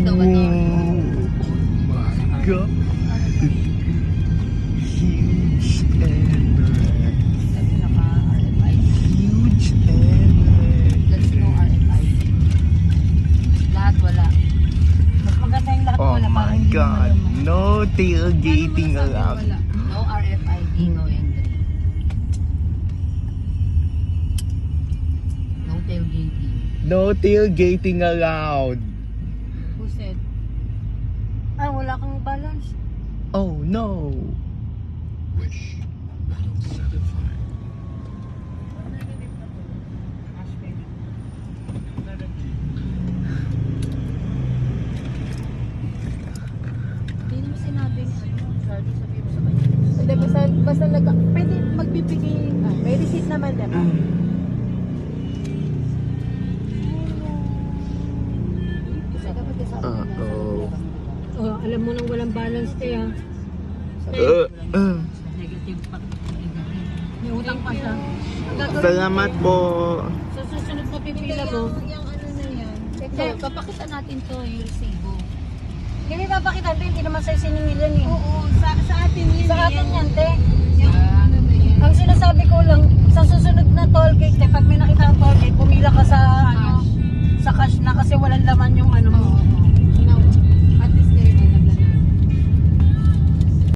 daw ano. My God. Huge emerald. Sabi naka-RFID. Huge emerald. There's no RFID. Lahat wala. Mas maganda yung lahat Oh wala. my God. No tailgating allowed. No RFID, no entry. No tailgating. No tailgating allowed. Who said? Ah, wala kang balance. Oh no. Hindi naman sinabing sorry, sabihin mo sa kanya. Hindi, basta pwede magbibigay, may receipt naman, diba? Kasi dapat kasama Uh-oh. nila. Oh, alam mo nang walang balance tayo, ha? Negative pa. May utang pa siya. Salamat po. Sa susunod na pipila mo, Yung ano na yan. Teka, papakita natin to yung resibo. hindi may papakita, hindi naman sa'yo siningilan eh. Oo, sa atin yun. Sa atin yan, te.